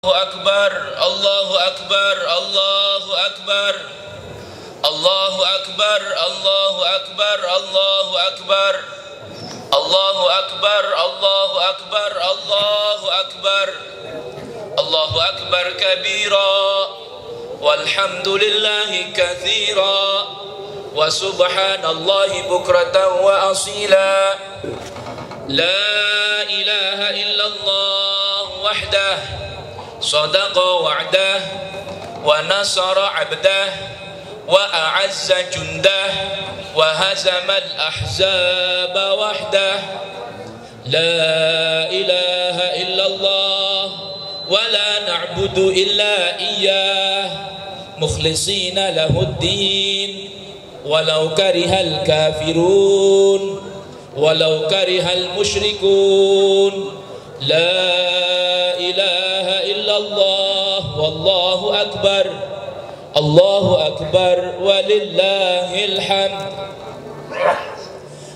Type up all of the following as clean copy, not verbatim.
Akbar, Allahu Akbar, Allahu Akbar, Allahu Akbar, Allahu Akbar, Allahu Akbar, Allahu Akbar, Allahu Akbar, Allahu Akbar, Allahu Akbar kabira, walhamdulillahi katsira, wa subhanallahi bukratan wa asila. La ilaha illallah wahdah sadaqa wa'dah wa nasara 'abdah wa a'azza jundah wa hazama al-ahzaba wahdah. La ilaha illallah wa la na'budu illa iyyah mukhlishina lahud-din walau karihal kafirun walau karihal musyrikun. La ilaha illallah wallahu akbar, Allahu akbar walillahil hamd.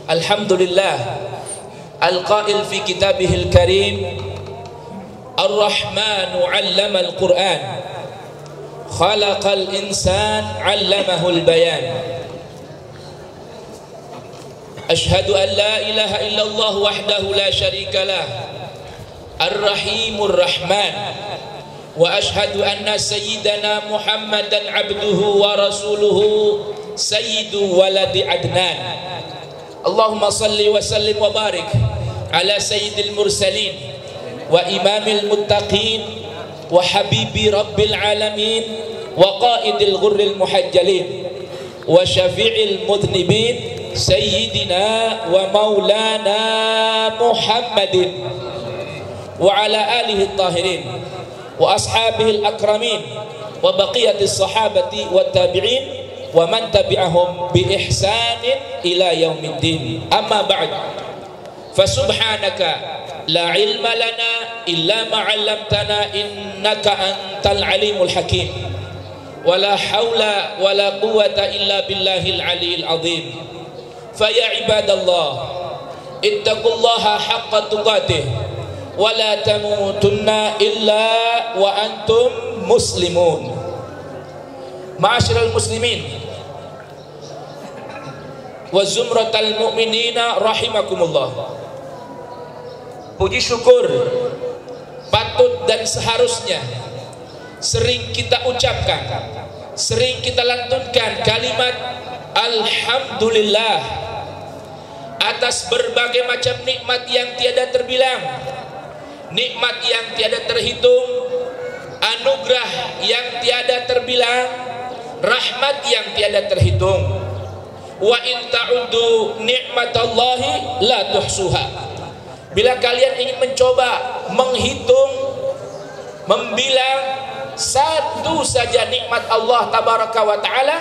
Alhamdulillah al-qail fi kitabihil karim ar-rahmanu 'allama al-Qur'an khalaqal insan 'allamahul bayan. Ashhadu an la ilaha illallah wahdahu la syarika lah Ar-Rahimur Rahman, wa ashhadu anna sayyidana Muhammadan abduhu wa rasuluhu sayyidu waladi Adnan. Allahumma salli wa sallim wa barik ala sayyidil mursalin wa imamil muttaqin wa habibi rabbil alamin wa qaidil ghurril muhajjalin wa syafi'il mudhnibin sayyidina wa maulana Muhammadin wa ala alihi at-tahirin wa ashabihi al-akramin wa baqiyati as-sahabati wat tabi'in wa man tabi'ahum bi ihsanin ila yaumiddin. Amma ba'd, fa subhanaka la ilma lana illa ma 'allamtana innaka antal alimul hakim wa la haula wa la quwwata illa billahil aliyyil azim. Fa ya ibadallah ittaqullaha haqqa tuqatih wala tamutunna illa wa antum muslimun. Ma'asyiral muslimin wa zumratal mu'minina rahimakumullah. Puji syukur patut dan seharusnya sering kita ucapkan, sering kita lantunkan kalimat alhamdulillah atas berbagai macam nikmat yang tiada terbilang, nikmat yang tiada terhitung, anugerah yang tiada terbilang, rahmat yang tiada terhitung. Wa in ta'uddu ni'matallahi la tuhsuha. Bila kalian ingin mencoba menghitung, membilang satu saja nikmat Allah tabaraka wa ta'ala,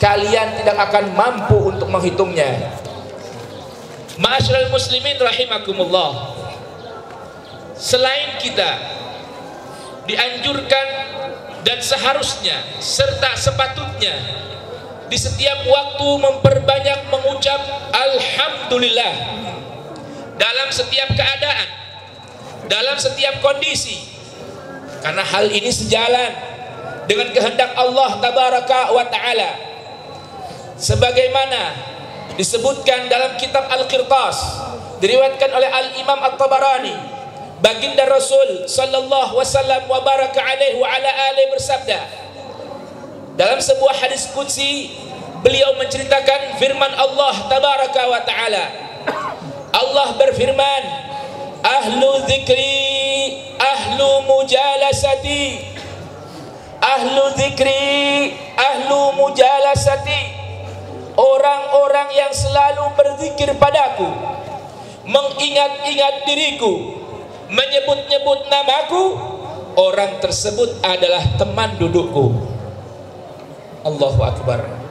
kalian tidak akan mampu untuk menghitungnya. Ma'asyiral muslimin rahimakumullah, selain kita dianjurkan dan seharusnya serta sepatutnya di setiap waktu memperbanyak mengucap alhamdulillah dalam setiap keadaan, dalam setiap kondisi, karena hal ini sejalan dengan kehendak Allah tabaraka wa ta'ala, sebagaimana disebutkan dalam kitab Al-Qirtas, diriwayatkan oleh Al-Imam At-Tabarani, baginda Rasul sallallahu wasallam wa baraka alaihi wa ala alihi bersabda dalam sebuah hadis qudsi, beliau menceritakan firman Allah tabaraka wa taala. Allah berfirman, ahlu dzikri ahlu mujalasati, ahlu dzikri ahlu mujalasati, orang-orang yang selalu berzikir padaku, mengingat-ingat diriku, menyebut-nyebut namaku, orang tersebut adalah teman dudukku. Allahu Akbar.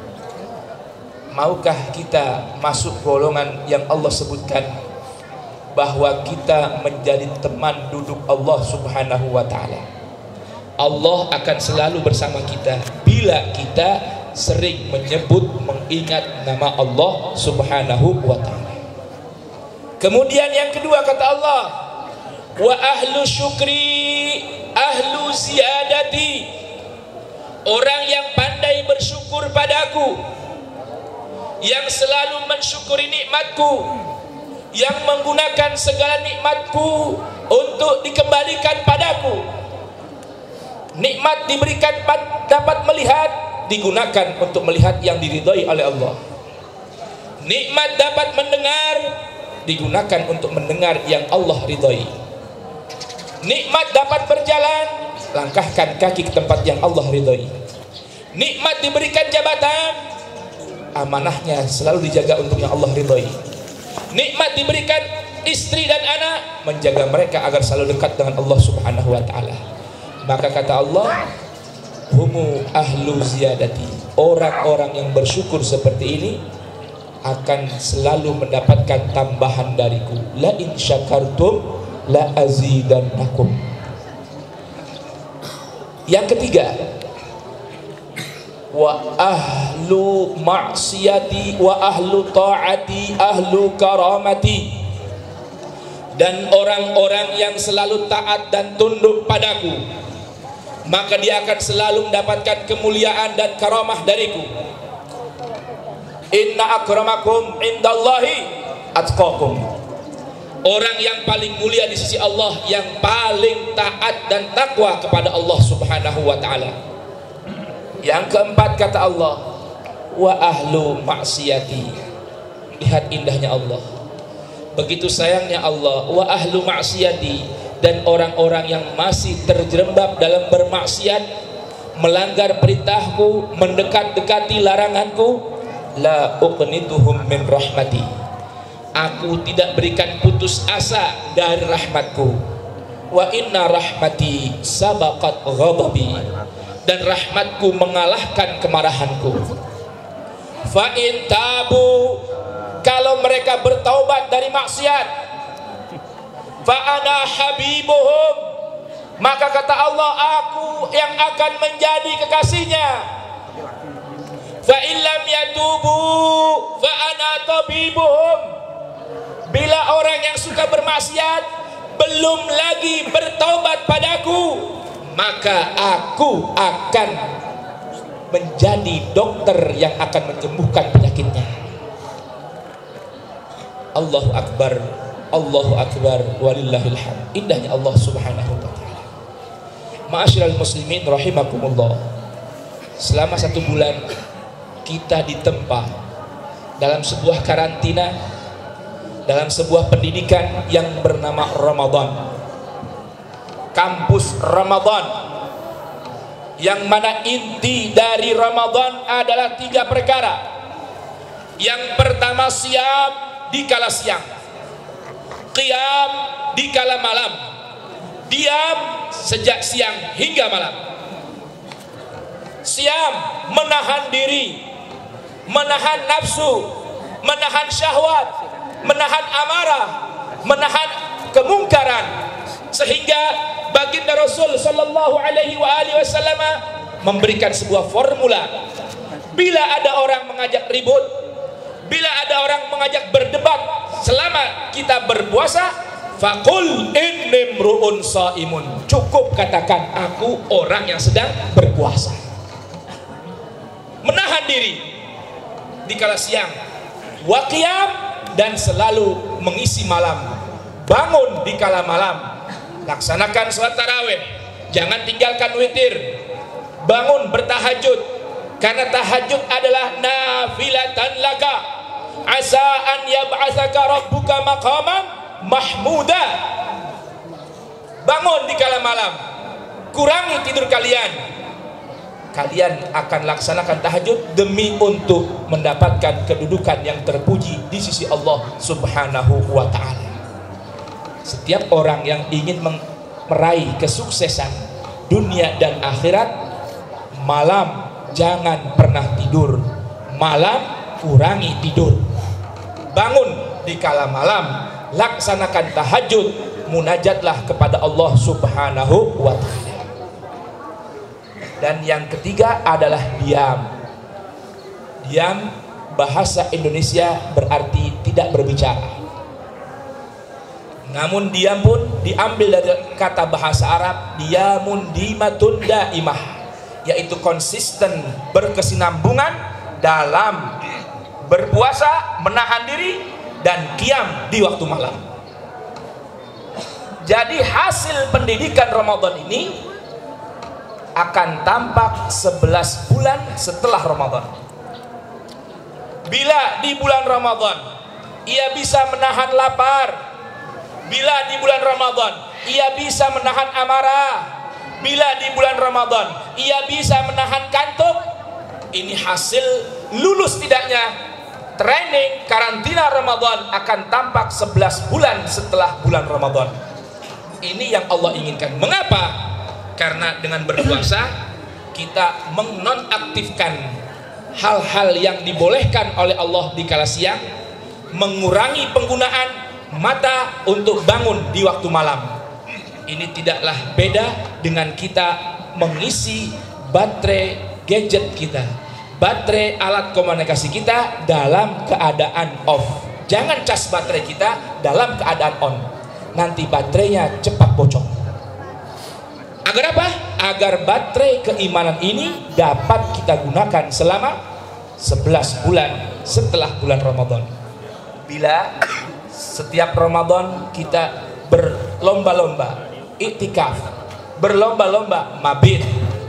Maukah kita masuk golongan yang Allah sebutkan bahwa kita menjadi teman duduk Allah subhanahu wa ta'ala? Allah akan selalu bersama kita bila kita sering menyebut, mengingat nama Allah subhanahu wa ta'ala. Kemudian yang kedua kata Allah, wa ahlu syukri ahlu ziyadati, orang yang pandai bersyukur padaku, yang selalu mensyukuri nikmatku, yang menggunakan segala nikmatku untuk dikembalikan padaku. Nikmat diberikan dapat melihat, digunakan untuk melihat yang diridhai oleh Allah. Nikmat dapat mendengar, digunakan untuk mendengar yang Allah ridhai. Nikmat dapat berjalan, langkahkan kaki ke tempat yang Allah ridhai. Nikmat diberikan jabatan, amanahnya selalu dijaga untuk yang Allah ridhai. Nikmat diberikan istri dan anak, menjaga mereka agar selalu dekat dengan Allah Subhanahu wa taala. Maka kata Allah, humu ahlu ziyadati, orang-orang yang bersyukur seperti ini akan selalu mendapatkan tambahan dariku. La in syakartum la azidannakum. Yang ketiga, wa ahlu maksiati wa ahlu ta'ati ahlu karamati, dan orang-orang yang selalu taat dan tunduk padaku, maka dia akan selalu mendapatkan kemuliaan dan karamah dariku. Inna akramakum indallahi atqakum. Orang yang paling mulia di sisi Allah yang paling taat dan takwa kepada Allah Subhanahu wa taala. Yang keempat kata Allah, wa ahlu maksiati. Lihat indahnya Allah, begitu sayangnya Allah. Wa ahlu maksiati, dan orang-orang yang masih terjerembab dalam bermaksiat, melanggar perintahku, mendekat-dekati laranganku, la uqnituhum min rahmati, aku tidak berikan putus asa dari rahmatku. Wa inna rahmati sabaqat ghadabi, dan rahmatku mengalahkan kemarahanku. Fa in tabu, kalau mereka bertaubat dari maksiat, fa ana habibuhum, maka kata Allah, aku yang akan menjadi kekasihnya. Fa illam yatubu fa ana tabibuhum, bila orang yang suka bermaksiat belum lagi bertaubat padaku, maka aku akan menjadi dokter yang akan menyembuhkan penyakitnya. Allahu akbar, Allahu akbar, walillahil hamd. Indahnya Allah Subhanahu wa taala. Ma'asyiral muslimin rahimakumullah. Selama 1 bulan kita ditempa dalam sebuah karantina, dalam sebuah pendidikan yang bernama Ramadan, kampus Ramadan, yang mana inti dari Ramadan adalah 3 perkara. Yang pertama, siam di kala siang, qiyam di kala malam, diam sejak siang hingga malam. Siam, menahan diri, menahan nafsu, menahan syahwat, menahan amarah, menahan kemungkaran, sehingga baginda Rasul sallallahu alaihi wasallam memberikan sebuah formula. Bila ada orang mengajak ribut, bila ada orang mengajak berdebat selama kita berpuasa, faqul inni mru'un shaimun, cukup katakan aku orang yang sedang berpuasa. Menahan diri di kala siang, wa qiyam, dan selalu mengisi malam, bangun di kala malam, laksanakan sholat tarawih, jangan tinggalkan witir, bangun bertahajud, karena tahajud adalah nafilatan laka, asa an yab'atsaka rabbuka maqaman mahmuda. Bangun di kala malam, kurangi tidur kalian, kalian akan laksanakan tahajud demi untuk mendapatkan kedudukan yang terpuji di sisi Allah Subhanahu wa ta'ala. Setiap orang yang ingin meraih kesuksesan dunia dan akhirat, malam jangan pernah tidur, malam kurangi tidur, bangun di kala malam, laksanakan tahajud, munajatlah kepada Allah Subhanahu wa ta'ala. Dan yang ketiga adalah diam. Diam, bahasa Indonesia berarti tidak berbicara. Namun diam pun diambil dari kata bahasa Arab diamun dimatun daimah, yaitu konsisten, berkesinambungan dalam berpuasa, menahan diri, dan qiyam di waktu malam. Jadi hasil pendidikan Ramadan ini akan tampak 11 bulan setelah Ramadan. Bila di bulan Ramadan ia bisa menahan lapar, bila di bulan Ramadan ia bisa menahan amarah, bila di bulan Ramadan ia bisa menahan kantuk, ini hasil lulus tidaknya training karantina Ramadan akan tampak 11 bulan setelah bulan Ramadan. Ini yang Allah inginkan. Mengapa? Karena dengan berpuasa kita menonaktifkan hal-hal yang dibolehkan oleh Allah di kala siang, mengurangi penggunaan mata untuk bangun di waktu malam. Ini tidaklah beda dengan kita mengisi baterai gadget kita, baterai alat komunikasi kita dalam keadaan off. Jangan cas baterai kita dalam keadaan on, nanti baterainya cepat bocor. Agar apa? Agar baterai keimanan ini dapat kita gunakan selama 11 bulan setelah bulan Ramadan. Bila setiap Ramadan kita berlomba-lomba iktikaf, berlomba-lomba mabit,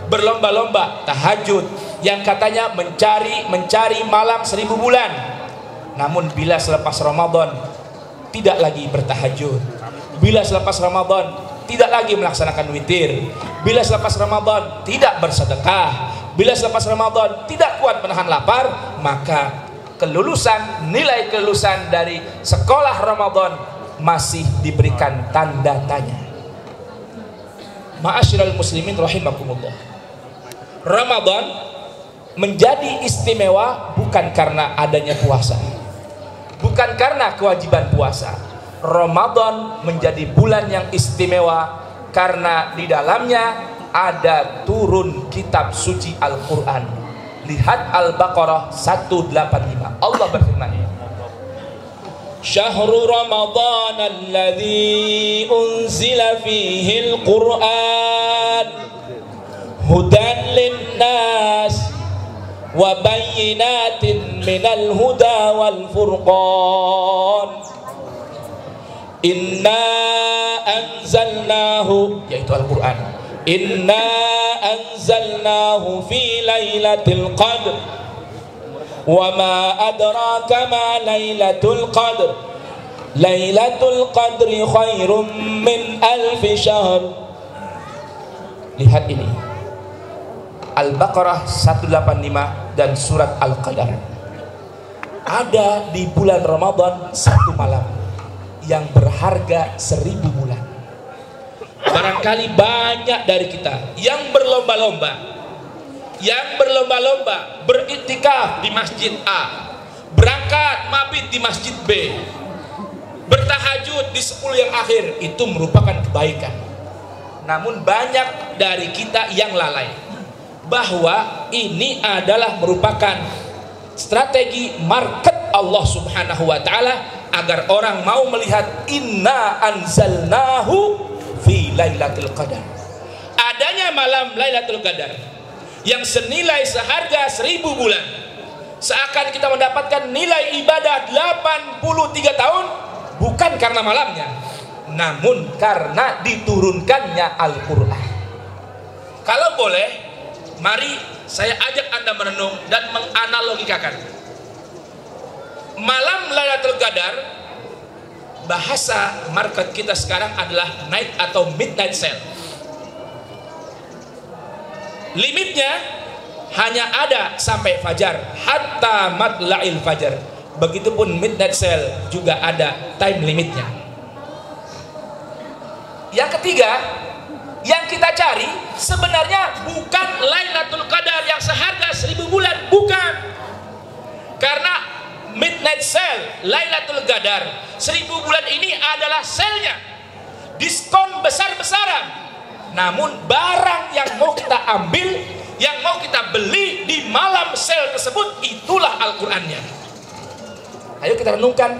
berlomba-lomba tahajud, yang katanya mencari malam 1000 bulan. Namun bila selepas Ramadan tidak lagi bertahajud, bila selepas Ramadan tidak lagi melaksanakan witir, bila selepas Ramadan tidak bersedekah, bila selepas Ramadan tidak kuat menahan lapar, maka nilai kelulusan dari sekolah Ramadan masih diberikan tanda tanya. Ma'asyiral muslimin rahimakumullah. Ramadan menjadi istimewa bukan karena adanya puasa, bukan karena kewajiban puasa. Ramadan menjadi bulan yang istimewa karena di dalamnya ada turun kitab suci Al-Quran. Lihat Al-Baqarah 185. Allah berfirman, Syahrul Ramadan alladzi unzila fihi al-Quran hudan linnas wa bayyinatin minal huda wal furqan. Inna anzalnahu, yaitu Al-Quran. Inna anzalnahu fi lailatul qadr wa ma adraka ma lailatul qadr. Lailatul qadri khairum min alfi syahr. Lihat ini Al-Baqarah 185 dan surat Al-Qadar. Ada di bulan Ramadan satu malam yang berharga 1000 bulan. Barangkali banyak dari kita yang berlomba-lomba beriktikaf di masjid A, berangkat mabit di masjid B, bertahajud di 10 yang akhir, itu merupakan kebaikan. Namun banyak dari kita yang lalai bahwa ini adalah merupakan strategi market Allah Subhanahu wa taala agar orang mau melihat inna anzalnahu fi lailatul qadar. Adanya malam Lailatul Qadar yang senilai seharga 1000 bulan, seakan kita mendapatkan nilai ibadah 83 tahun, bukan karena malamnya, namun karena diturunkannya Al-Quran. Kalau boleh, mari saya ajak Anda merenung dan menganalogikakan. Malam Lailatul Qadar, bahasa market kita sekarang adalah night atau midnight sale. Limitnya hanya ada sampai fajar, hatta matla'il fajar. Begitupun midnight sale juga ada time limitnya. Yang ketiga, yang kita cari sebenarnya bukan Lailatul Qadar yang seharga 1000 bulan, bukan. Karena midnight sale Lailatul Qadar 1000 bulan ini adalah sale-nya, diskon besar-besaran. Namun barang yang mau kita ambil, yang mau kita beli di malam sale tersebut, itulah Al-Qur'annya. Ayo kita renungkan,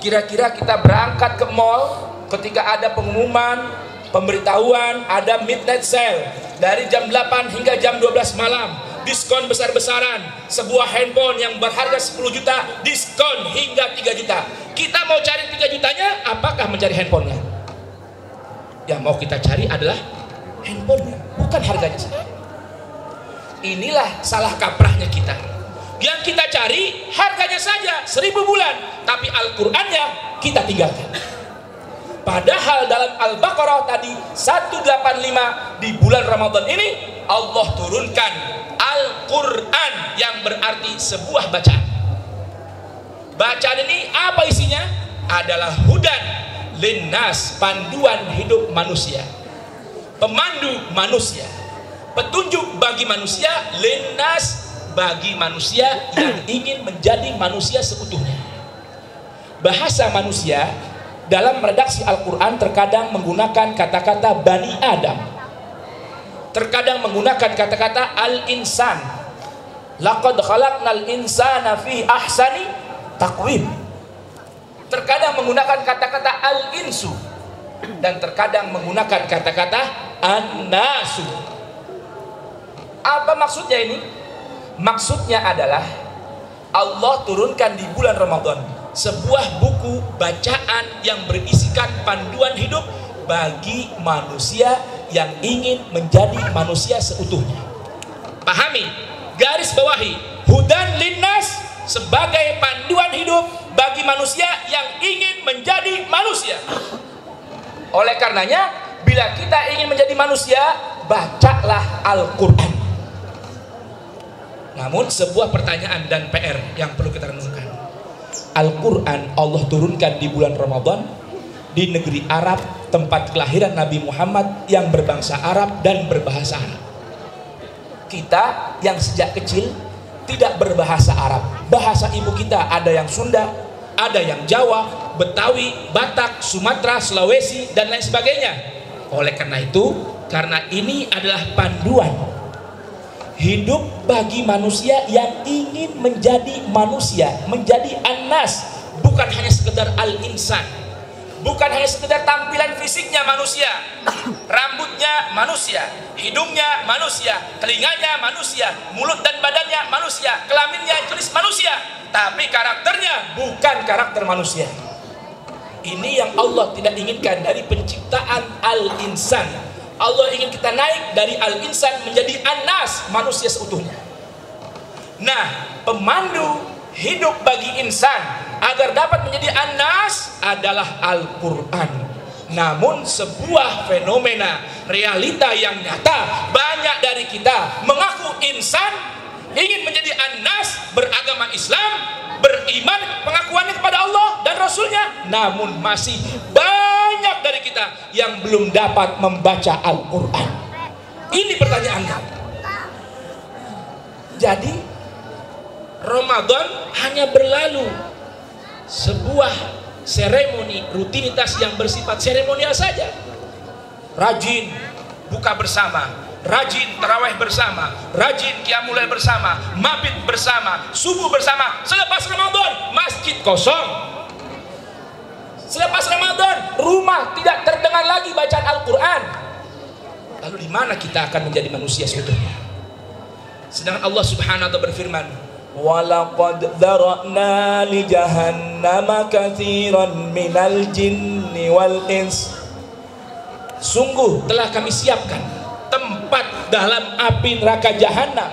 kira-kira kita berangkat ke mall, ketika ada pengumuman, pemberitahuan ada midnight sale dari jam 8 hingga jam 12 malam, diskon besar-besaran, sebuah handphone yang berharga 10 juta diskon hingga 3 juta. Kita mau cari 3 jutanya, apakah mencari handphonenya? Yang mau kita cari adalah handphonenya, bukan harganya saja. Inilah salah kaprahnya kita. Yang kita cari harganya saja 1000 bulan, tapi Al-Qur'annya kita tinggalkan. Padahal dalam Al-Baqarah tadi 185 di bulan Ramadan ini Allah turunkan Al-Qur'an yang berarti sebuah bacaan. Bacaan ini apa isinya? Adalah hudan linnas, panduan hidup manusia, pemandu manusia, petunjuk bagi manusia, linnas, bagi manusia yang ingin menjadi manusia seutuhnya. Bahasa manusia dalam redaksi Al-Quran terkadang menggunakan kata-kata Bani Adam, terkadang menggunakan kata-kata Al-Insan. Laqad khalaqnal insana fi ahsani taqwim. Terkadang menggunakan kata-kata Al-Insu, dan terkadang menggunakan kata-kata An-Nasu. Apa maksudnya ini? Maksudnya adalah Allah turunkan di bulan Ramadan sebuah buku bacaan yang berisikan panduan hidup bagi manusia yang ingin menjadi manusia seutuhnya. Pahami, garis bawahi, hudan linnas sebagai panduan hidup bagi manusia yang ingin menjadi manusia. Oleh karenanya, bila kita ingin menjadi manusia, bacalah Al-Quran. Namun sebuah pertanyaan dan PR yang perlu kita renungkan. Al-Quran Allah turunkan di bulan Ramadan di negeri Arab, tempat kelahiran Nabi Muhammad yang berbangsa Arab dan berbahasa Arab. Kita yang sejak kecil tidak berbahasa Arab, bahasa ibu kita ada yang Sunda, ada yang Jawa, Betawi, Batak, Sumatera, Sulawesi, dan lain sebagainya. Oleh karena itu, karena ini adalah panduan hidup bagi manusia yang ingin menjadi manusia, menjadi an-nas, bukan hanya sekedar al-insan, bukan hanya sekedar tampilan fisiknya manusia, rambutnya manusia, hidungnya manusia, telinganya manusia, mulut dan badannya manusia, kelaminnya jenis manusia, tapi karakternya bukan karakter manusia. Ini yang Allah tidak inginkan dari penciptaan al-insan. Allah ingin kita naik dari al-insan menjadi an-nas, manusia seutuhnya. Nah, pemandu hidup bagi insan agar dapat menjadi an-nas adalah Al-Quran. Namun sebuah fenomena, realita yang nyata, banyak dari kita mengaku insan, ingin menjadi an-nas, beragama Islam, beriman, pengakuannya kepada Allah dan Rasulnya, namun masih banyak dari kita yang belum dapat membaca Al-Quran. Ini pertanyaannya. Jadi Ramadan hanya berlalu, sebuah seremoni, rutinitas yang bersifat seremonial saja. Rajin buka bersama, rajin tarawih bersama, rajin qiyamul lail bersama, mabit bersama, subuh bersama. Selepas Ramadan masjid kosong. Selepas Ramadan rumah tidak terdengar lagi bacaan Al-Quran. Lalu di mana kita akan menjadi manusia seutuhnya? Sedangkan Allah Subhanahu wa taala berfirman, "Walaqad dzara'na li jahannama katsiran minal jinni wal ins." Sungguh telah kami siapkan tempat dalam api neraka jahanam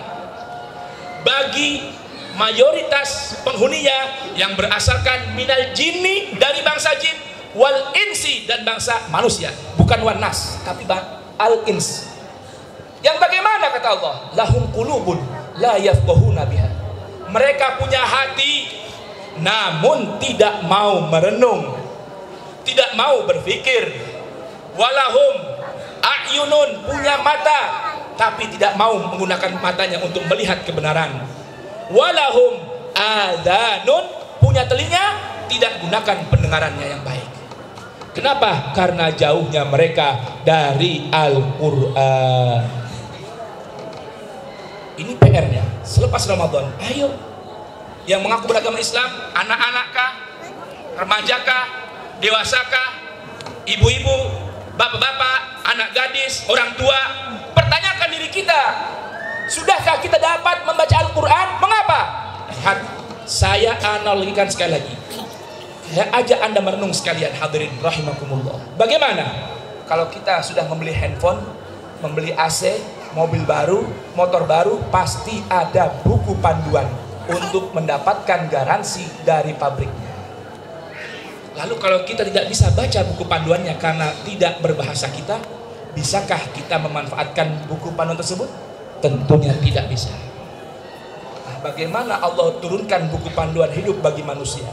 bagi mayoritas penghuninya yang berasalkan minal jinni, dari bangsa jin, wal insi, dan bangsa manusia. Bukan wanas, tapi al-ins. Yang bagaimana kata Allah? Lahum qulubun la yafqahuna biha. Mereka punya hati namun tidak mau merenung, tidak mau berpikir. Walahum a'yunun, punya mata tapi tidak mau menggunakan matanya untuk melihat kebenaran. Walahum adhanun, punya telinga, tidak gunakan pendengarannya yang baik. Kenapa? Karena jauhnya mereka dari Al-Quran. Ini PR-nya. Selepas Ramadan, ayo yang mengaku beragama Islam, anak-anak kah, remaja kah, dewasa kah, ibu-ibu, bapak-bapak, anak gadis, orang tua, pertanyakan diri kita, sudahkah kita dapat membaca Al-Quran? Mengapa? Lihat, saya analogikan sekali lagi. Saya ajak Anda merenung sekalian, hadirin rahimakumullah. Bagaimana kalau kita sudah membeli handphone, membeli AC, mobil baru, motor baru, pasti ada buku panduan untuk mendapatkan garansi dari pabriknya. Lalu kalau kita tidak bisa baca buku panduannya karena tidak berbahasa kita, bisakah kita memanfaatkan buku panduan tersebut? Tentunya tidak bisa. Nah, bagaimana Allah turunkan buku panduan hidup bagi manusia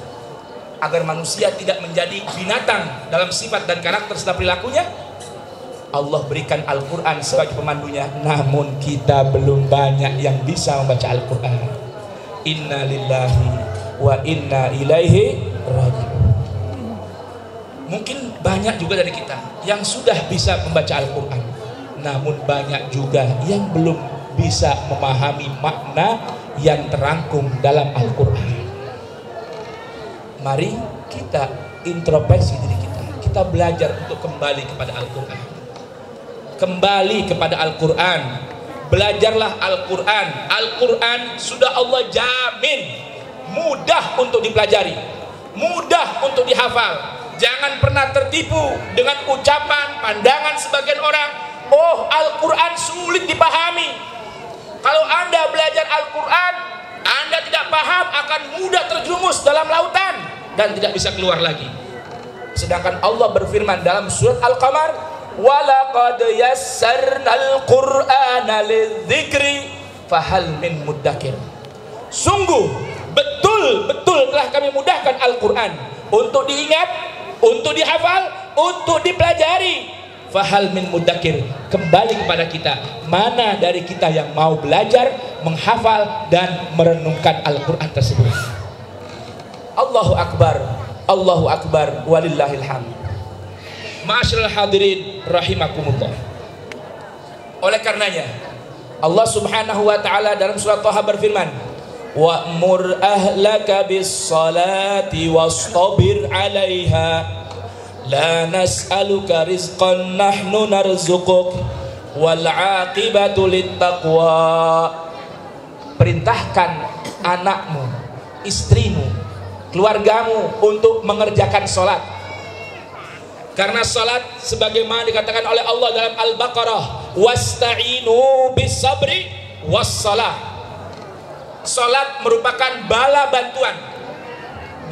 agar manusia tidak menjadi binatang dalam sifat dan karakter serta perilakunya? Allah berikan Al-Quran sebagai pemandunya, namun kita belum banyak yang bisa membaca Al-Quran. Inna lillahi wa inna ilaihi raji'un. Mungkin banyak juga dari kita yang sudah bisa membaca Al-Quran, namun banyak juga yang belum bisa memahami makna yang terangkum dalam Al-Quran. Mari kita introspeksi diri kita. Kita belajar untuk kembali kepada Al-Quran. Kembali kepada Al-Quran. Belajarlah Al-Quran. Al-Quran sudah Allah jamin mudah untuk dipelajari, mudah untuk dihafal. Jangan pernah tertipu dengan ucapan, pandangan sebagian orang, oh Al-Quran sulit dipahami. Kalau Anda belajar Al-Quran, Anda tidak paham, akan mudah terjerumus dalam lautan dan tidak bisa keluar lagi. Sedangkan Allah berfirman dalam surat Al-Qamar, walaqad yassarnal qur'ana lidzikri fahal min muddakir. Sungguh betul-betul telah kami mudahkan Al-Quran untuk diingat, untuk dihafal, untuk dipelajari. Fahal min muddakir. Kembali kepada kita, mana dari kita yang mau belajar, menghafal dan merenungkan Al-Quran tersebut. Allahu Akbar, Allahu Akbar, walillahil hamd. Ma'asyiral hadirin rahimakumullah. Oleh karenanya Allah Subhanahu wa taala dalam surat Thaha berfirman, wa'mur ahlaka bis salati wastabir 'alaiha la nas'aluka rizqan nahnu narzuquk wal 'aqibatu littaqwa. Perintahkan anakmu, istrimu, keluargamu untuk mengerjakan salat. Karena salat sebagaimana dikatakan oleh Allah dalam Al-Baqarah, wasta'inu bis sabri was salah. Salat merupakan bala bantuan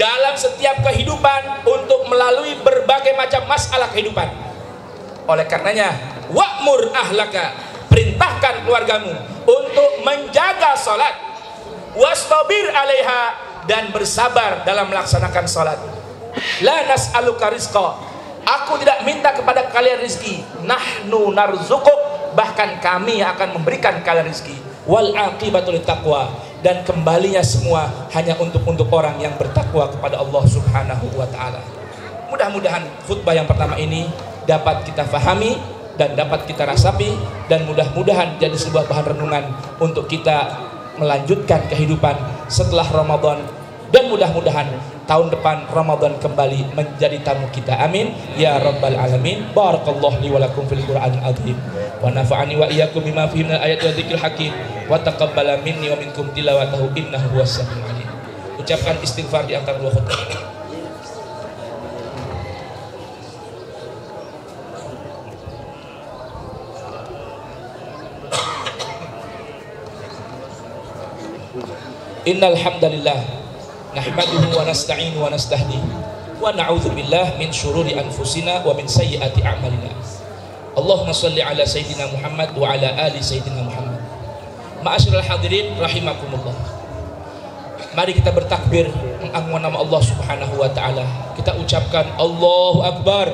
dalam setiap kehidupan untuk melalui berbagai macam masalah kehidupan. Oleh karenanya, wa'mur ahlaka, perintahkan keluargamu untuk menjaga salat, wastabir 'alaiha, dan bersabar dalam melaksanakan salat. La nas'aluka rizqa, aku tidak minta kepada kalian rizki, nahnu narzuquk, bahkan kami akan memberikan kalian rizki. Wal aqibatu littaqwa, dan kembalinya semua hanya untuk orang yang bertakwa kepada Allah Subhanahu wa taala. Mudah-mudahan khutbah yang pertama ini dapat kita fahami dan dapat kita rasapi, dan mudah-mudahan jadi sebuah bahan renungan untuk kita melanjutkan kehidupan setelah Ramadan, dan mudah-mudahan tahun depan Ramadan kembali menjadi tamu kita. Amin ya rabbal alamin. Barakallahu li wa lakum fil Qur'anil azim wa nafa'ani wa iyyakum bima fihi minal ayati wa dzikril hakim wa taqabbala minni wa minkum tilawatahu innahu huwas samiul alim. Ucapkan istighfar di antara dua khutbah. Innal hamdalillah nahmaduhu wa nasta'inu wa nastahdi wa na'udzu billah min syururi anfusina wa min sayyiati a'malina. Allahumma shalli ala sayyidina Muhammad wa ala ali sayyidina Muhammad. Ma'asyiral hadirin rahimakumullah. Mari kita bertakbir mengagungkan nama Allah Subhanahu wa taala. Kita ucapkan Allahu Akbar.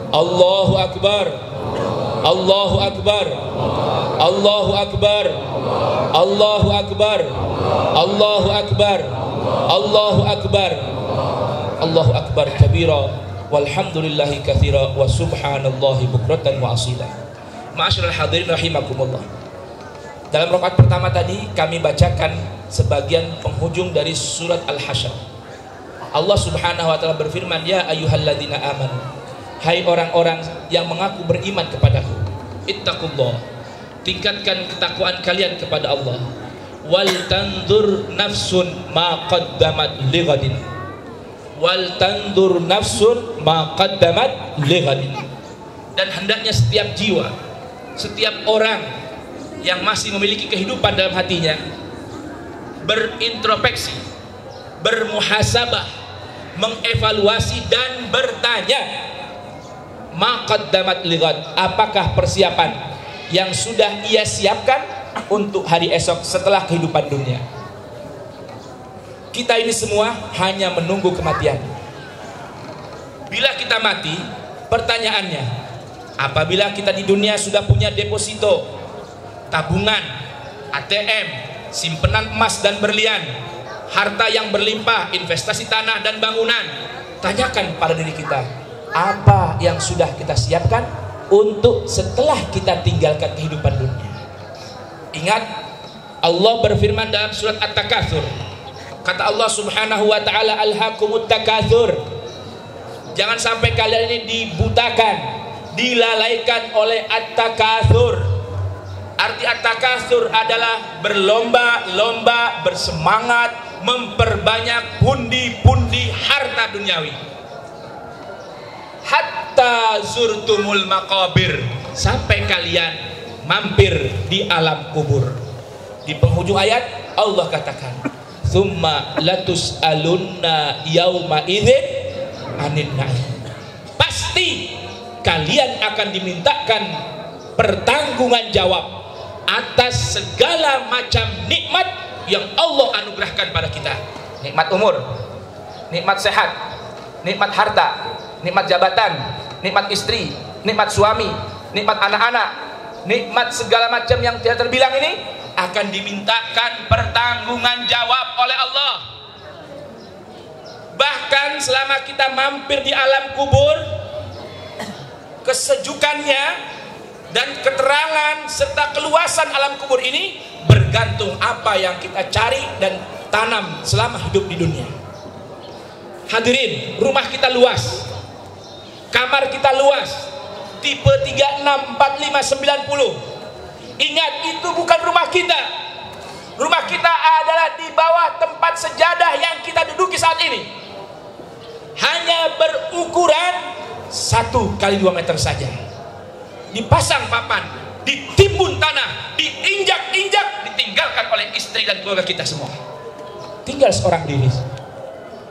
Allahu Akbar. Allahu Akbar. Allahu Akbar. Allahu Akbar. Allahu Akbar. Allahu Akbar. Allahu Akbar kabira walhamdulillahi katsira wa subhanallahi bukratan wa asila. Ma'asyiral hadirin rahimakumullah. Dalam rakaat pertama tadi kami bacakan sebagian penghujung dari surat Al-Hasyr. Allah Subhanahu wa taala berfirman, ya ayyuhalladzina amanu hai orang-orang yang mengaku beriman kepadaku, ittaqullah, tingkatkan ketakwaan kalian kepada Allah. Wal tandur nafsun ma qaddamat lighadin, wal tandur nafsun ma qaddamat lighadin. Dan hendaknya setiap jiwa, setiap orang yang masih memiliki kehidupan dalam hatinya berintrospeksi, bermuhasabah, mengevaluasi dan bertanya, ma qaddamat lighad, apakah persiapan yang sudah ia siapkan untuk hari esok setelah kehidupan dunia. Kita ini semua hanya menunggu kematian. Bila kita mati, pertanyaannya, apabila kita di dunia sudah punya deposito, tabungan, ATM, simpenan emas dan berlian, harta yang berlimpah, investasi tanah dan bangunan, tanyakan pada diri kita, apa yang sudah kita siapkan untuk setelah kita tinggalkan kehidupan dunia. Ingat, Allah berfirman dalam surat At-Takatsur, kata Allah Subhanahu wa taala, alhaqumut takatsur, jangan sampai kalian ini dibutakan, dilalaikan oleh at-takatsur. Arti at-takatsur adalah berlomba-lomba, bersemangat memperbanyak pundi-pundi harta duniawi. Hatta zurtumul maqabir, sampai kalian mampir di alam kubur. Di penghujung ayat Allah katakan, tsumma latus'alunna yauma idzin anin na'im, pasti kalian akan dimintakan pertanggungan jawab atas segala macam nikmat yang Allah anugerahkan pada kita. Nikmat umur, nikmat sehat, nikmat harta, nikmat jabatan, nikmat istri, nikmat suami, nikmat anak-anak, nikmat segala macam yang tidak terbilang ini akan dimintakan pertanggungan jawab oleh Allah. Bahkan selama kita mampir di alam kubur, kesejukannya dan keterangan serta keluasan alam kubur ini bergantung apa yang kita cari dan tanam selama hidup di dunia. Hadirin, rumah kita luas, kamar kita luas, tipe 36, 45, 90. Ingat, itu bukan rumah kita. Rumah kita adalah di bawah tempat sejadah yang kita duduki saat ini. Hanya berukuran 1 kali 2 meter saja. Dipasang papan, ditimbun tanah, diinjak-injak, ditinggalkan oleh istri dan keluarga kita semua. Tinggal seorang diri.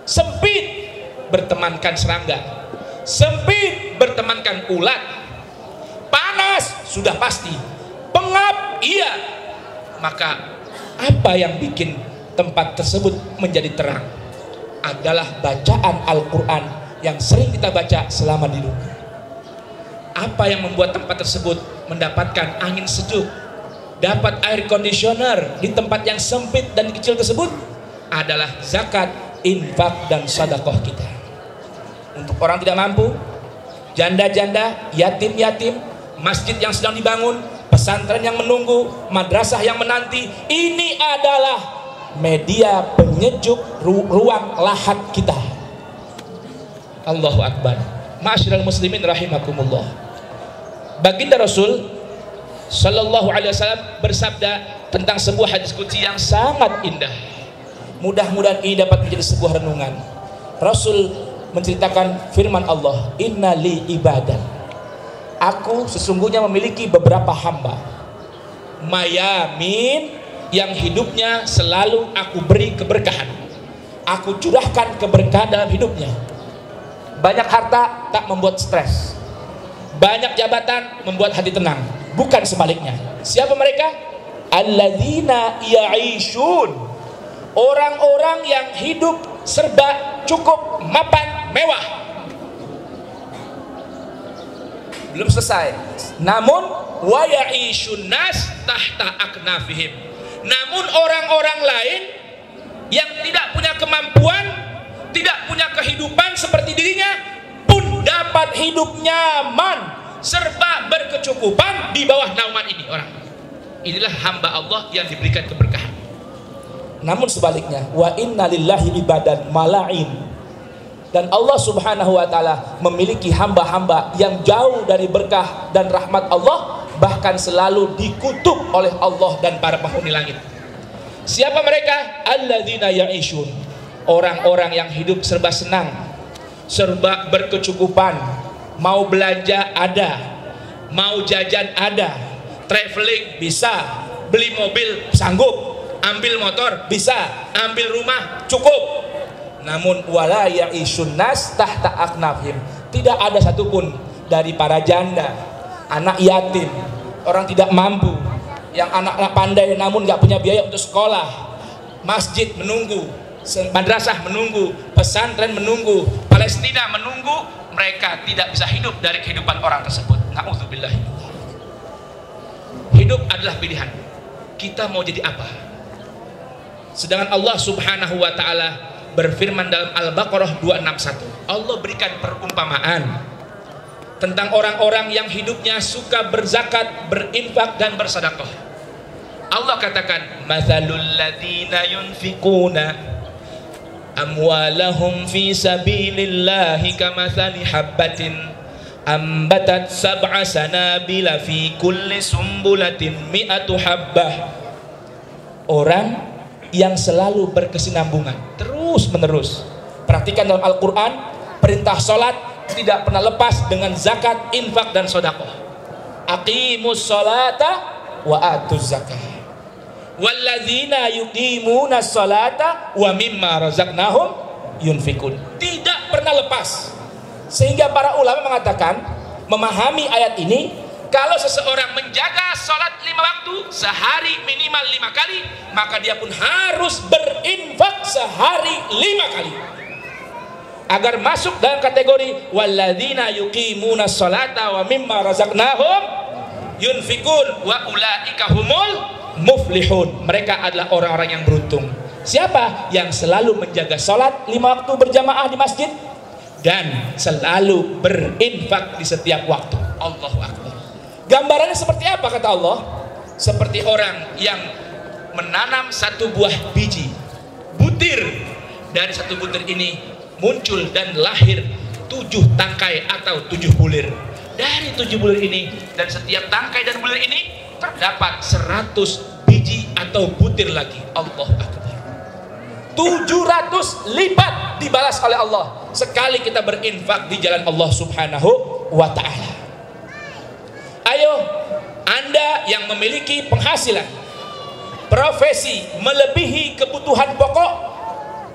Sempit bertemankan serangga, sempit bertemankan ulat, panas sudah pasti, pengap iya. Maka apa yang bikin tempat tersebut menjadi terang adalah bacaan Al-Quran yang sering kita baca selama di dunia. Apa yang membuat tempat tersebut mendapatkan angin sejuk, dapat air conditioner di tempat yang sempit dan kecil tersebut adalah zakat, infak dan sedekah kita. Untuk orang tidak mampu, janda-janda, yatim-yatim, masjid yang sedang dibangun, pesantren yang menunggu, madrasah yang menanti, ini adalah media penyejuk ruang lahat kita. Allahu Akbar. Ma'asyiral muslimin rahimakumullah. Baginda Rasul sallallahu alaihi wasallam bersabda tentang sebuah hadis qudsi yang sangat indah. Mudah-mudahan ini dapat menjadi sebuah renungan. Rasul menceritakan firman Allah, inna li ibadan, aku sesungguhnya memiliki beberapa hamba, mayamin, yang hidupnya selalu aku beri keberkahan, aku curahkan keberkahan dalam hidupnya. Banyak harta tak membuat stres, banyak jabatan membuat hati tenang. Bukan sebaliknya. Siapa mereka? Alladzina ya'ishun, orang-orang yang hidup serba cukup, mapan, mewah. Belum selesai. Namun wa ya'ishun nas tahta aknafihim, namun orang-orang lain yang tidak punya kemampuan, tidak punya kehidupan seperti dirinya pun dapat hidup nyaman, serba berkecukupan di bawah naungan ini orang. Inilah hamba Allah yang diberikan keberkahan. Namun sebaliknya, wa inna lillahi ibadan malain, Dan Allah Subhanahu wa taala memiliki hamba-hamba yang jauh dari berkah dan rahmat Allah, bahkan selalu dikutuk oleh Allah dan para penghuni langit. Siapa mereka? Alladzina ya'ishun, orang-orang yang hidup serba senang, serba berkecukupan, mau belanja ada, mau jajan ada, traveling bisa, beli mobil sanggup, ambil motor bisa, ambil rumah cukup. Namun wala ya'isyun nas tahta aknafihim, tidak ada satupun dari para janda, anak yatim, orang tidak mampu, yang anak-anak pandai namun gak punya biaya untuk sekolah, masjid menunggu, madrasah menunggu, pesantren menunggu, Palestina menunggu, mereka tidak bisa hidup dari kehidupan orang tersebut. Na'udzubillah. Hidup adalah pilihan, kita mau jadi apa. Sedangkan Allah Subhanahu wa ta'ala berfirman dalam Al-Baqarah 261, Allah berikan perumpamaan tentang orang-orang yang hidupnya suka berzakat, berinfak dan bersedekah. Allah katakan, mathalul ladzina yunfiquna amwalahum fi sabilillahi kamathali habbatin ambatat sab'a sanabila fi kulli sumbulatin mi'atu habbah. Orang yang selalu berkesinambungan terus menerus. Perhatikan dalam Al-Quran, perintah sholat tidak pernah lepas dengan zakat, infak dan sedekah. Aqimus sholata wa atuz zakah. Walladzina yuqimuna sholata wa mimma razaqnahum yunfikun. Tidak pernah lepas. Sehingga para ulama mengatakan, memahami ayat ini, kalau seseorang menjaga sholat 5 waktu sehari minimal 5 kali, maka dia pun harus berinfak sehari 5 kali agar masuk dalam kategori walladzina yuqimuna sholata wa mimma razaqnahum yunfikun wa ulaika humul muflihun. Mereka adalah orang-orang yang beruntung. Siapa? Yang selalu menjaga sholat 5 waktu berjamaah di masjid dan selalu berinfak di setiap waktu. Allahu Akbar. Gambarannya seperti apa kata Allah? Seperti orang yang menanam satu buah biji, butir. Dari satu butir ini muncul dan lahir 7 tangkai atau 7 bulir. Dari 7 bulir ini dan setiap tangkai dan bulir ini terdapat 100 biji atau butir lagi. Allah Akbar. 700 lipat dibalas oleh Allah sekali kita berinfak di jalan Allah Subhanahu wa ta'ala. Ayo, Anda yang memiliki penghasilan, profesi melebihi kebutuhan pokok,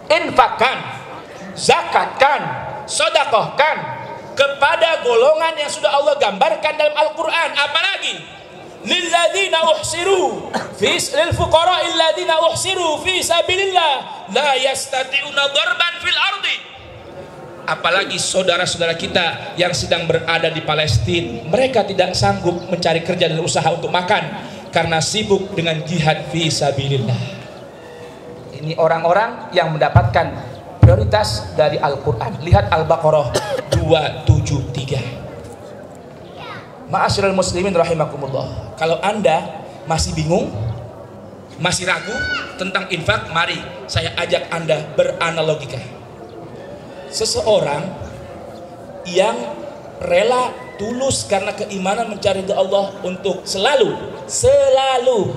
infakkan, zakatkan, sedekahkan kepada golongan yang sudah Allah gambarkan dalam Al-Quran. Apalagi lilladzina uhsiru lil fuqara illadzina uhsiru fi sabilillah la yastati'una darban fil ardi. Apalagi saudara-saudara kita yang sedang berada di Palestina, mereka tidak sanggup mencari kerja dan usaha untuk makan karena sibuk dengan jihad fi sabilillah. Ini orang-orang yang mendapatkan prioritas dari Al-Quran. Lihat Al-Baqarah 273. Ma'asyiral muslimin rahimakumullah. Kalau Anda masih bingung, masih ragu tentang infak, mari saya ajak Anda beranalogika. Seseorang yang rela tulus karena keimanan mencari ridha Allah untuk selalu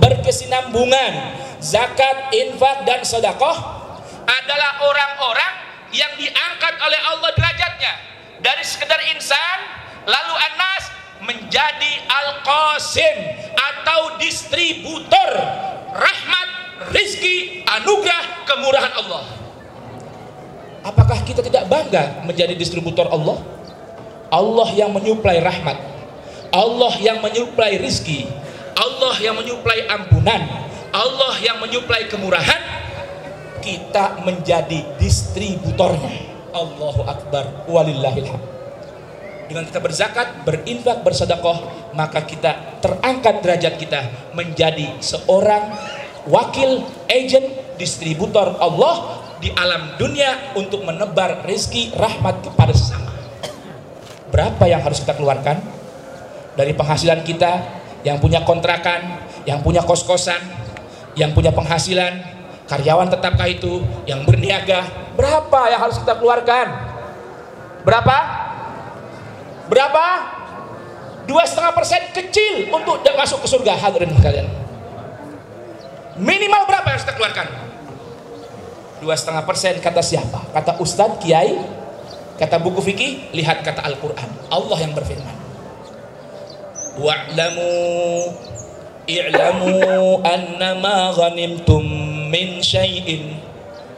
berkesinambungan zakat, infak dan sedekah adalah orang-orang yang diangkat oleh Allah derajatnya dari sekedar insan lalu anas menjadi al-qasim atau distributor rahmat, rizki, anugerah, kemurahan Allah. Apakah kita tidak bangga menjadi distributor Allah? Allah yang menyuplai rahmat, Allah yang menyuplai rizki, Allah yang menyuplai ampunan, Allah yang menyuplai kemurahan. Kita menjadi distributornya. Allahu Akbar, walillahilhamd. Dengan kita berzakat, berinfak, bersedekah, maka kita terangkat derajat kita menjadi seorang wakil, agent, distributor Allah di alam dunia untuk menebar rezeki rahmat kepada sesama. Berapa yang harus kita keluarkan dari penghasilan kita yang punya kontrakan, yang punya kos-kosan, yang punya penghasilan, karyawan tetapkah itu, yang berniaga, berapa yang harus kita keluarkan? Berapa? Berapa? 2,5% kecil untuk masuk ke surga. Hadirin kalian, minimal berapa yang harus kita keluarkan? 2,5%. Kata siapa? Kata Ustadz, Kiai? Kata buku fikih? Lihat kata Al-Quran. Allah yang berfirman, i'lamu annama ghanimtum min syai'in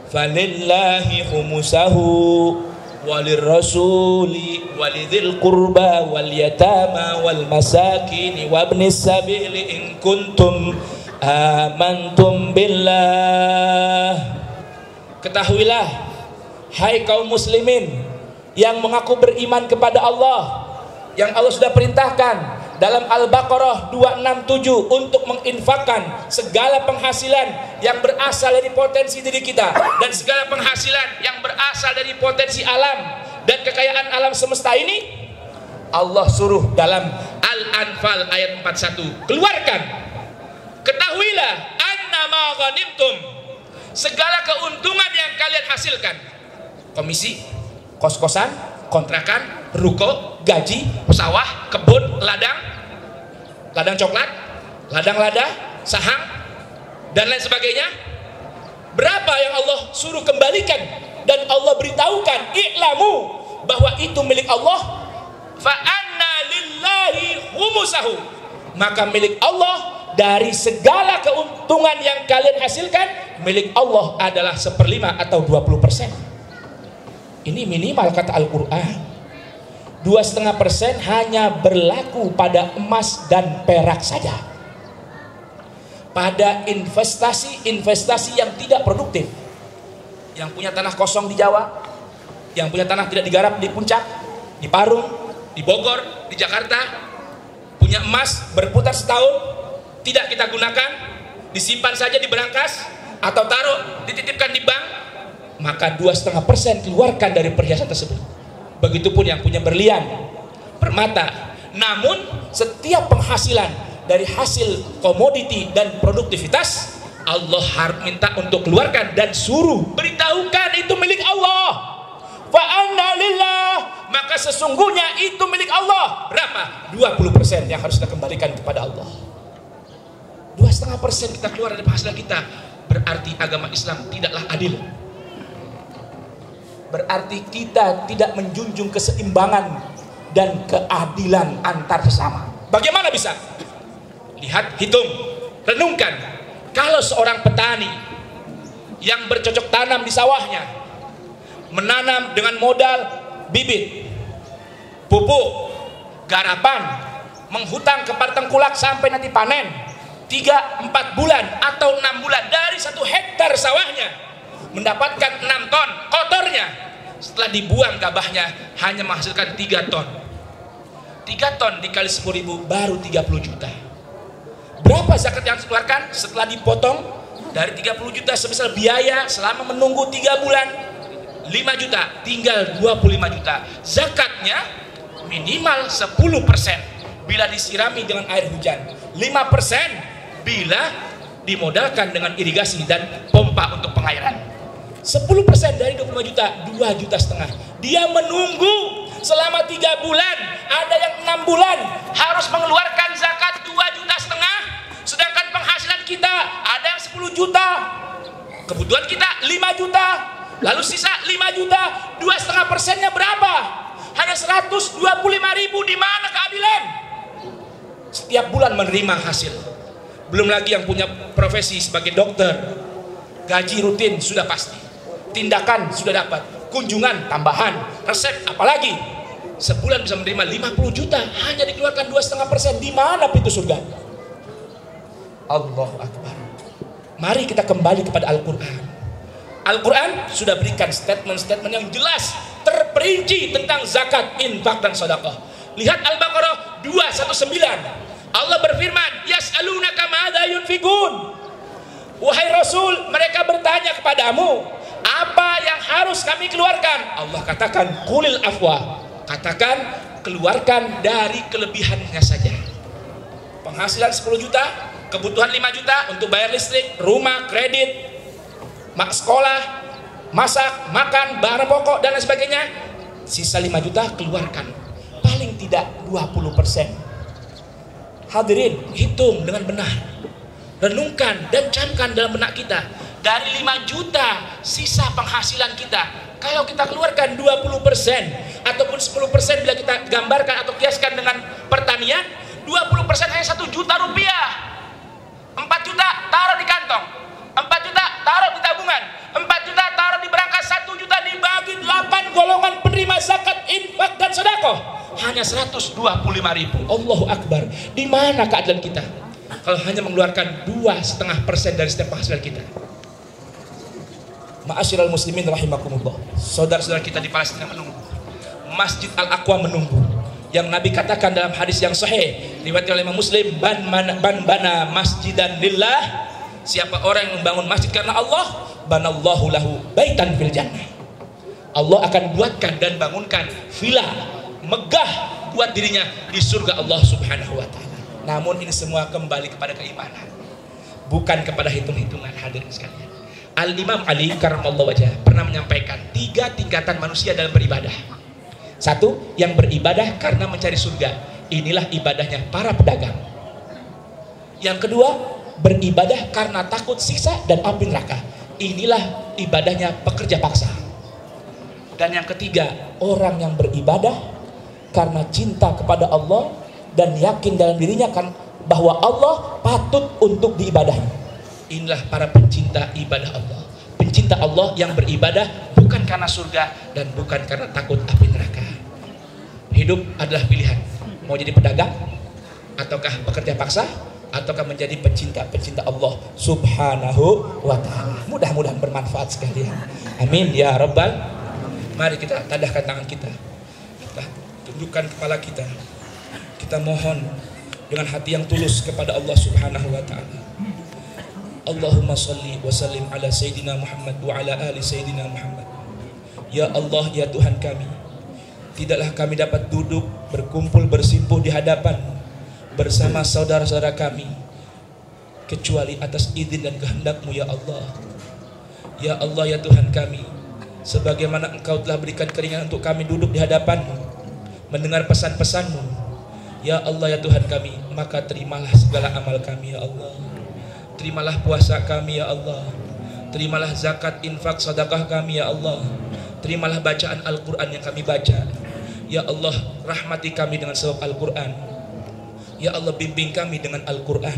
falillahi khumusahu walirrasuli walidhil qurba wal yatama wal masakin wabnis sabili in kuntum amantum billah. Ketahuilah, hai kaum muslimin yang mengaku beriman kepada Allah, yang Allah sudah perintahkan dalam Al-Baqarah 267 untuk menginfakkan segala penghasilan yang berasal dari potensi diri kita dan segala penghasilan yang berasal dari potensi alam dan kekayaan alam semesta ini. Allah suruh dalam Al-Anfal ayat 41, keluarkan. Ketahuilah annama ghanimtum, segala keuntungan yang kalian hasilkan, komisi, kos-kosan, kontrakan, ruko, gaji, sawah, kebun, ladang coklat, ladang lada, saham, dan lain sebagainya. Berapa yang Allah suruh kembalikan dan Allah beritahukan, i'lamu, bahwa itu milik Allah. Fa anna lillahi khumusahu, maka milik Allah dari segala keuntungan yang kalian hasilkan, milik Allah adalah 1/5 atau 20%. Ini minimal kata Al-Quran. 2,5% hanya berlaku pada emas dan perak saja. Pada investasi yang tidak produktif, yang punya tanah kosong di Jawa, yang punya tanah tidak digarap di Puncak, di Parung, di Bogor, di Jakarta, punya emas berputar setahun, tidak kita gunakan, disimpan saja di berangkas atau taruh, dititipkan di bank, maka 2,5% keluarkan dari perhiasan tersebut. Begitupun yang punya berlian, permata. Namun setiap penghasilan dari hasil komoditi dan produktivitas, Allah harus minta untuk keluarkan dan suruh beritahukan itu milik Allah. Fa anna lillah, maka sesungguhnya itu milik Allah. Berapa? 20% yang harus kita kembalikan kepada Allah. 2,5% kita keluar dari penghasilan kita, berarti agama Islam tidaklah adil. Berarti kita tidak menjunjung keseimbangan dan keadilan antar sesama. Bagaimana bisa? Lihat, hitung, renungkan. Kalau seorang petani yang bercocok tanam di sawahnya, menanam dengan modal bibit, pupuk, garapan, menghutang kepada tengkulak sampai nanti panen 3-4 bulan atau 6 bulan dari 1 hektar sawahnya, mendapatkan 6 ton kotornya, setelah dibuang gabahnya hanya menghasilkan 3 ton. 3 ton dikali 10.000 baru 30 juta. Berapa zakat yang dikeluarkan setelah dipotong dari 30 juta sebesar biaya selama menunggu 3 bulan? 5 juta, tinggal 25 juta. Zakatnya minimal 10% bila disirami dengan air hujan, 5% bila dimodalkan dengan irigasi dan pompa untuk pengairan. 10% dari 25 juta, 2,5 juta. Dia menunggu selama 3 bulan, ada yang 6 bulan harus mengeluarkan zakat 2,5 juta, sedangkan penghasilan kita ada yang 10 juta, kebutuhan kita 5 juta, lalu sisa 5 juta, 2,5%-nya berapa? Hanya 125.000. Di mana keadilan? Setiap bulan menerima hasil. Belum lagi yang punya profesi sebagai dokter, gaji rutin sudah pasti, tindakan sudah dapat, kunjungan tambahan, resep apalagi. Sebulan bisa menerima 50 juta, hanya dikeluarkan 2,5%. Di mana pintu surga? Allahu Akbar. Mari kita kembali kepada Al-Quran. Al-Quran sudah berikan statement-statement yang jelas, terperinci tentang zakat, infak, dan sedekah. Lihat Al-Baqarah 219. Allah berfirman, yas'alunaka ma'adha yunfikun. Wahai Rasul, mereka bertanya kepadamu, apa yang harus kami keluarkan? Allah katakan, qulil afwa. Katakan, keluarkan dari kelebihannya saja. Penghasilan 10 juta, kebutuhan 5 juta untuk bayar listrik, rumah, kredit, sekolah, masak, makan, bahan pokok, dan lain sebagainya. Sisa 5 juta keluarkan, paling tidak 20%. Hadirin, hitung dengan benar, renungkan dan camkan dalam benak kita. Dari 5 juta sisa penghasilan kita, kalau kita keluarkan 20% ataupun 10% bila kita gambarkan atau kiaskan dengan pertanian, 20% hanya 1 juta rupiah. 4 juta taruh di kantong, 4 juta taruh di tabungan, 4 juta taruh di berangkas, 1 juta dibagi 8 golongan penerima zakat, infak dan sedekah, hanya 125.000. Allahu Akbar. Di mana keadilan kita kalau hanya mengeluarkan 2,5% dari setiap penghasilan kita? Ma'asyiral muslimin rahimakumullah. Saudara-saudara kita di Palestina menunggu, Masjid Al-Aqwa menunggu. Yang Nabi katakan dalam hadis yang sahih riwayat oleh Imam Muslim, ban bana masjidan lillah, siapa orang yang membangun masjid karena Allah, banallahu lahu baitan fil jannah. Allah akan buatkan dan bangunkan villa megah buat dirinya di surga Allah Subhanahu wa taala. Namun ini semua kembali kepada keimanan, bukan kepada hitung-hitungan. Hadirin sekalian, Al-Imam Ali karramallahu wajhah pernah menyampaikan 3 tingkatan manusia dalam beribadah. 1, yang beribadah karena mencari surga, inilah ibadahnya para pedagang. Yang kedua, beribadah karena takut siksa dan api neraka, inilah ibadahnya pekerja paksa. Dan yang ketiga, orang yang beribadah karena cinta kepada Allah dan yakin dalam dirinya kan bahwa Allah patut untuk diibadahi, inilah para pencinta ibadah Allah. Pencinta Allah yang beribadah bukan karena surga dan bukan karena takut api neraka. Hidup adalah pilihan, mau jadi pedagang ataukah pekerja paksa, ataukah menjadi pencinta Allah Subhanahu wa ta'ala. Mudah-mudahan bermanfaat sekalian, amin ya rabbal. Mari kita tadahkan tangan kita, kita tundukkan kepala kita, kita mohon dengan hati yang tulus kepada Allah Subhanahu wa ta'ala. Allahumma salli wa sallim ala Sayyidina Muhammad wa ala ali Sayyidina Muhammad. Ya Allah, ya Tuhan kami, tidaklah kami dapat duduk berkumpul bersimpuh di hadapan bersama saudara-saudara kami kecuali atas izin dan kehendak-Mu ya Allah. Ya Allah, ya Tuhan kami, sebagaimana Engkau telah berikan keringanan untuk kami duduk di hadapan-Mu mendengar pesan-pesan-Mu, ya Allah, ya Tuhan kami, maka terimalah segala amal kami ya Allah. Terimalah puasa kami ya Allah. Terimalah zakat, infak, sedekah kami ya Allah. Terimalah bacaan Al-Quran yang kami baca ya Allah. Rahmati kami dengan sebab Al-Quran ya Allah. Bimbing kami dengan Al-Quran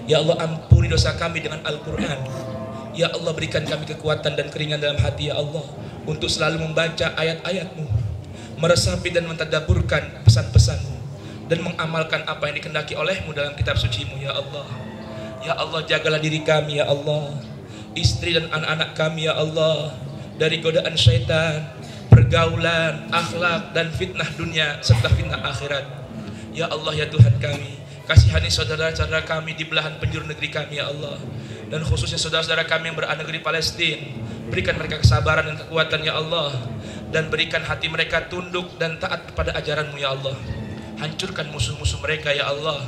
ya Allah. Ampuni dosa kami dengan Al-Quran ya Allah. Berikan kami kekuatan dan keringanan dalam hati ya Allah untuk selalu membaca ayat-ayat-Mu, meresapi dan mentadabburkan pesan-pesan-Mu, dan mengamalkan apa yang dikehendaki oleh-Mu dalam kitab suci-Mu ya Allah. Ya Allah, jagalah diri kami ya Allah, istri dan anak-anak kami ya Allah, dari godaan syaitan, pergaulan, akhlak, dan fitnah dunia serta fitnah akhirat. Ya Allah, ya Tuhan kami, kasihani saudara-saudara kami di belahan penjuru negeri kami ya Allah, dan khususnya saudara-saudara kami yang berada negeri Palestina. Berikan mereka kesabaran dan kekuatan ya Allah, dan berikan hati mereka tunduk dan taat kepada ajaran-Mu ya Allah. Hancurkan musuh-musuh mereka ya Allah,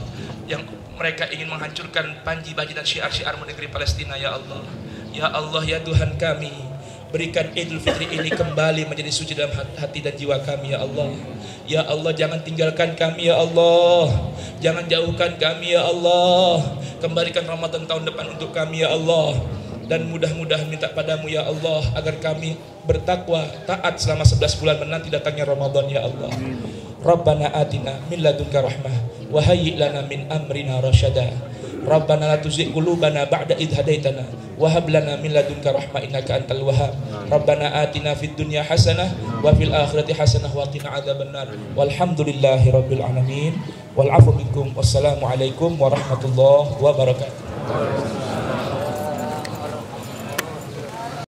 yang mereka ingin menghancurkan panji-panji dan syiar-syiar negeri Palestina ya Allah. Ya Allah, ya Tuhan kami, berikan Idul Fitri ini kembali menjadi suci dalam hati dan jiwa kami ya Allah. Ya Allah, jangan tinggalkan kami ya Allah, jangan jauhkan kami ya Allah. Kembalikan Ramadan tahun depan untuk kami ya Allah, dan mudah-mudahan minta padamu ya Allah agar kami bertakwa taat selama 11 bulan menanti datangnya Ramadan ya Allah. Rabbana atina min ladunka rahmah wa hayyi' lana min amrina rasyada. Rabbana la tuzigh qulubana ba'da idh hadaitana wa hab lana min ladunka rahmah innaka antal wahhab. Rabbana atina fid dunya hasanah wa fil akhirati hasanah wa qina adzabannar. Walhamdulillahi rabbil alamin. Wal 'afwu minkum. Wassalamu alaikum warahmatullahi wabarakatuh.